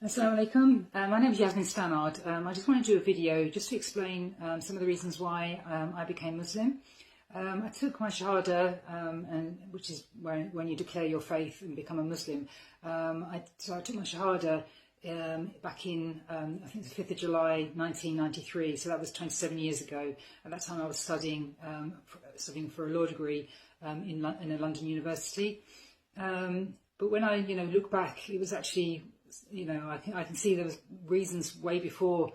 Assalamu alaikum. My name is Jasmine. I just want to do a video just to explain some of the reasons why I became Muslim. I took my shahada, which is when you declare your faith and become a Muslim. So I took my shahada back in, I think it's the 5th of July 1993, so that was 27 years ago. At that time I was studying for a law degree in a London university. But when I look back, it was actually, I can see there was reasons way before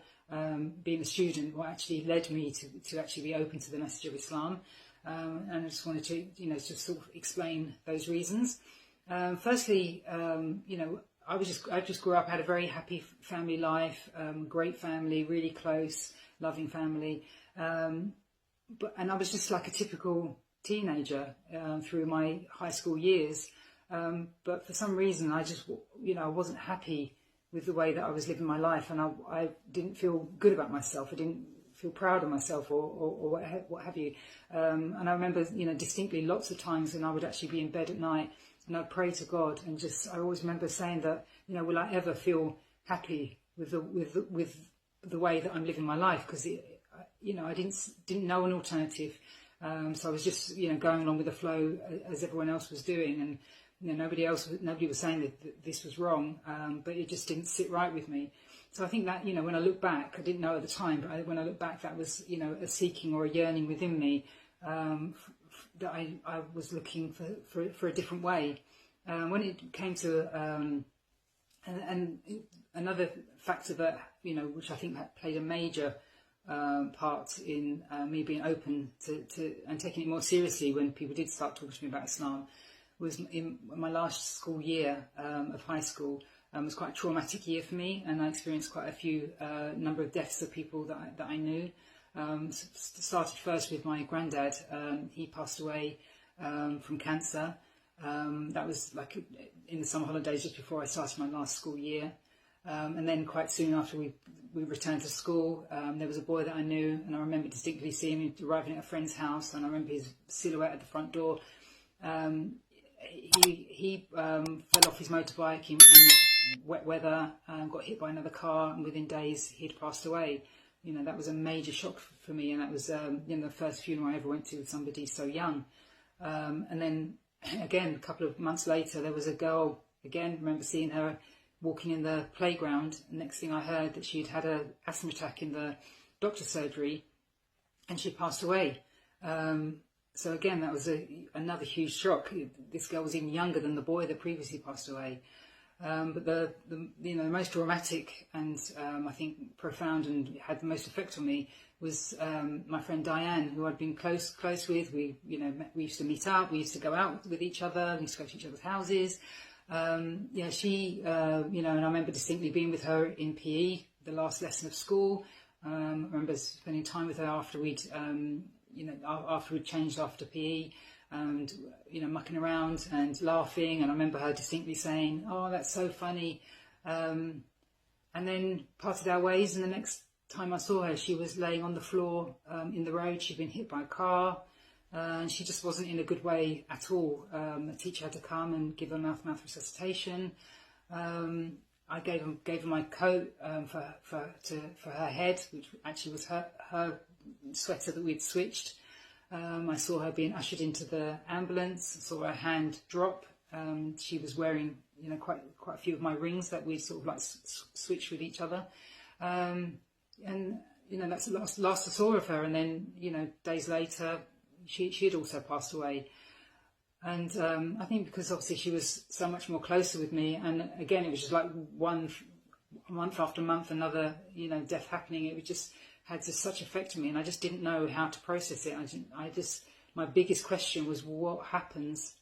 being a student what actually led me to actually be open to the message of Islam. And I just wanted to, just sort of explain those reasons. Firstly, I just grew up, had a very happy family life, great family, really close, loving family. And I was just like a typical teenager through my high school years. But for some reason, I just, I wasn't happy with the way that I was living my life, and I didn't feel good about myself. I didn't feel proud of myself, or what have you. And I remember, distinctly lots of times when I would actually be in bed at night and I'd pray to God, and I always remember saying that, will I ever feel happy with the way that I'm living my life? Because I didn't know an alternative. So I was just, going along with the flow as everyone else was doing, and nobody was saying that this was wrong, but it just didn't sit right with me. So I think that, when I look back, I didn't know at the time, but when I look back, that was, a seeking or a yearning within me, that I was looking for a different way. When it came to, and another factor that, which I think played a major part in me being open to and taking it more seriously when people did start talking to me about Islam, was in my last school year of high school. Was quite a traumatic year for me, and I experienced quite a few number of deaths of people that I knew. Started first with my granddad. He passed away from cancer. That was like in the summer holidays just before I started my last school year. And then quite soon after we returned to school, there was a boy that I knew, and I remember distinctly seeing him arriving at a friend's house, and I remember his silhouette at the front door. He fell off his motorbike in wet weather, got hit by another car, and within days he'd passed away. That was a major shock for me, and that was the first funeral I ever went to with somebody so young. And then again, a couple of months later, there was a girl, again, remember seeing her walking in the playground. Next thing I heard that she'd had an asthma attack in the doctor's surgery, and she passed away. So again, that was another huge shock. This girl was even younger than the boy that previously passed away. But the most dramatic and I think profound and had the most effect on me was my friend Diane, who I'd been close with. We used to meet up. We used to go out with each other. We used to go to each other's houses. She, and I remember distinctly being with her in PE, the last lesson of school. I remember spending time with her after we'd changed after PE, and mucking around and laughing, and I remember her distinctly saying, "Oh, that's so funny," and then parted our ways. And the next time I saw her, she was laying on the floor in the road. She'd been hit by a car, and she just wasn't in a good way at all. A teacher had to come and give her mouth resuscitation. I gave her my coat for her head, which actually was her sweater that we'd switched. I saw her being ushered into the ambulance. Saw her hand drop. She was wearing, quite a few of my rings that we sort of like switched with each other. And that's the last I saw of her. And then, days later, she had also passed away. And I think because obviously she was so much more closer with me, and again, it was just like one month after month, another, death happening. It was just had such effect on me, and I just didn't know how to process it. My biggest question was, what happens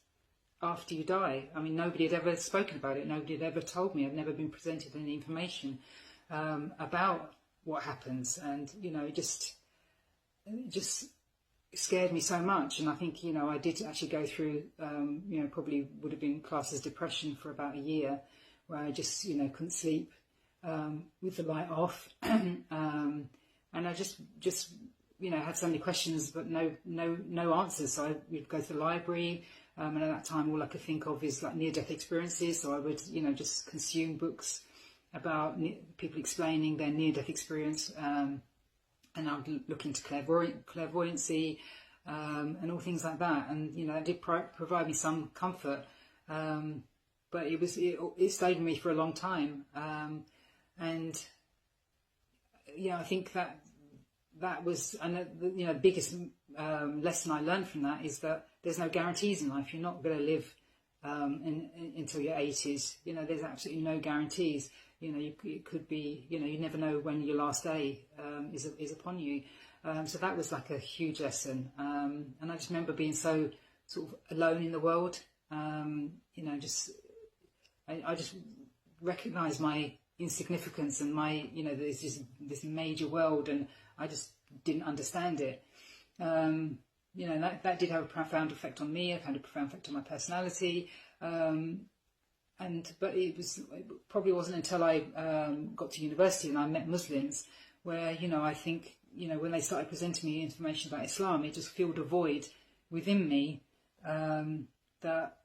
after you die? I mean, nobody had ever spoken about it. Nobody had ever told me. I'd never been presented any information about what happens, and it just scared me so much. And I think I did actually go through probably would have been classed as depression for about a year, where I just couldn't sleep with the light off. And I just had so many questions, but no answers. So I would go to the library, and at that time, all I could think of is like near-death experiences. So I would, just consume books about people explaining their near-death experience, and I'd look into clairvoyancy, and all things like that, and that did provide me some comfort, but it stayed with me for a long time, and I think that was, and the biggest lesson I learned from that is that there's no guarantees in life. You're not going to live until your 80s. There's absolutely no guarantees. It could be, you never know when your last day is upon you. So that was like a huge lesson. And I just remember being so sort of alone in the world. I just recognised my insignificance and my, there's this major world, and I just didn't understand it. That did have a profound effect on me. It had a profound effect on my personality. But it probably wasn't until I got to university and I met Muslims where, I think, when they started presenting me information about Islam, it just filled a void within me that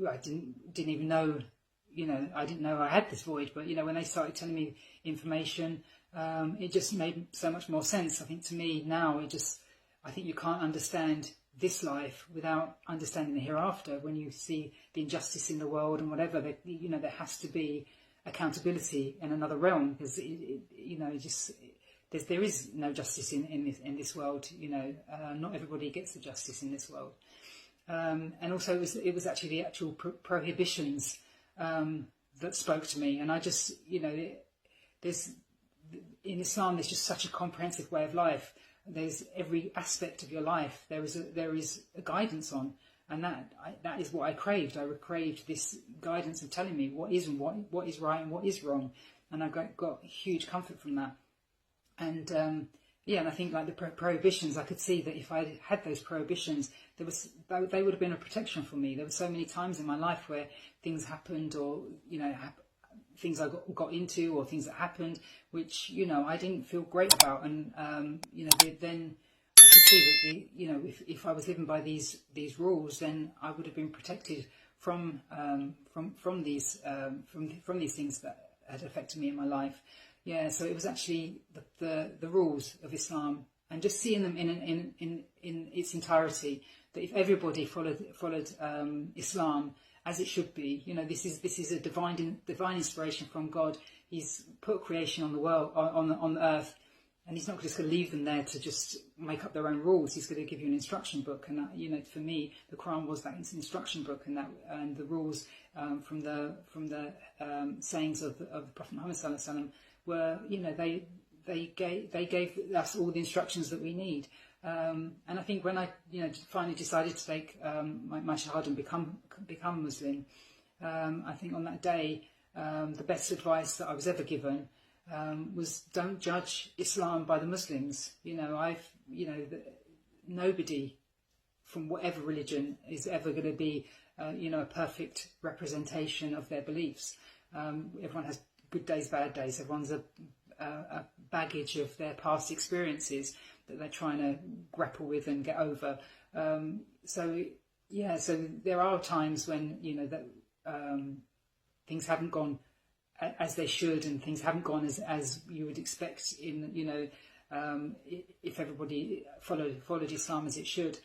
I didn't even know, I didn't know I had this void. But, when they started telling me information, it just made so much more sense. I think to me now, I think you can't understand this life without understanding the hereafter. When you see the injustice in the world and whatever, there has to be accountability in another realm, because there is no justice in this world. Not everybody gets the justice in this world, and also it was actually the actual prohibitions that spoke to me. And I just, there's in Islam, there's just such a comprehensive way of life. There's every aspect of your life there is a guidance on, and that is what I craved. I craved this guidance of telling me what is and what is right and what is wrong, and I got huge comfort from that. And and I think like the prohibitions, I could see that if I had those prohibitions, they would have been a protection for me. There were so many times in my life where things happened, or things I got into, or things that happened which I didn't feel great about, and then I could see that if I was living by these rules, then I would have been protected from these things that had affected me in my life. So it was actually the rules of Islam, and just seeing them in its entirety, that if everybody followed Islam as it should be, this is a divine inspiration from God. He's put creation on the world, on the earth, and he's not just going to leave them there to just make up their own rules. He's going to give you an instruction book, and that, for me, the Quran was that instruction book, and the rules from the sayings of the Prophet Muhammad sallallahu alaihi wasallam were, they gave us all the instructions that we need. And I think when I finally decided to take my shahada and become Muslim, I think on that day the best advice that I was ever given was, don't judge Islam by the Muslims. Nobody from whatever religion is ever going to be a perfect representation of their beliefs. Everyone has good days, bad days. Everyone's a baggage of their past experiences that they're trying to grapple with and get over. So there are times when things haven't gone as they should, and things haven't gone as you would expect if everybody followed Islam as it should.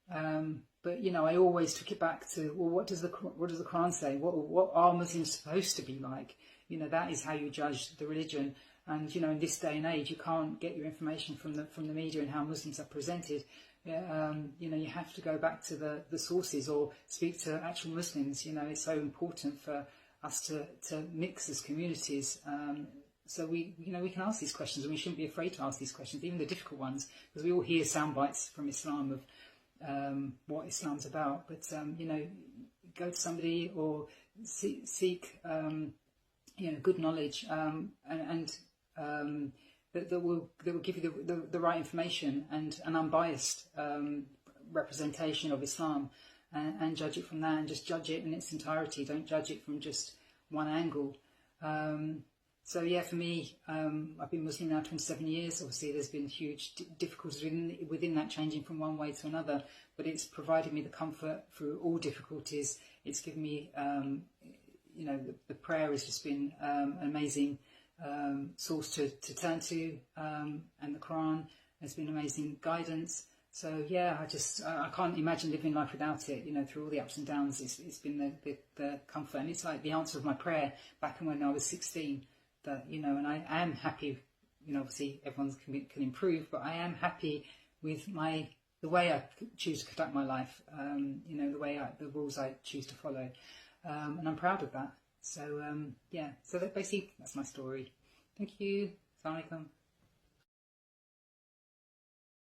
But I always took it back to, well, what does the Quran say? What are Muslims supposed to be like? That is how you judge the religion. And in this day and age, you can't get your information from the media and how Muslims are presented. You have to go back to the sources, or speak to actual Muslims. It's so important for us to mix as communities. So we can ask these questions, and we shouldn't be afraid to ask these questions, even the difficult ones, because we all hear sound bites from Islam of what Islam's about. But go to somebody, or seek good knowledge, and that will give you the right information and an unbiased representation of Islam, and judge it from that, and just judge it in its entirety. Don't judge it from just one angle. For me, I've been Muslim now 27 years. Obviously, there's been huge difficulties within that, changing from one way to another. But it's provided me the comfort through all difficulties. It's given me, the prayer has just been an amazing source to turn to, and the Quran has been amazing guidance. So yeah, I can't imagine living life without it. Through all the ups and downs, it's been the comfort, and it's like the answer of my prayer back when I was 16. That and I am happy. Obviously everyone can improve, but I am happy with the way I choose to conduct my life. The rules I choose to follow, and I'm proud of that. So yeah, so basically that's my story. Thank you. Assalamu alaikum.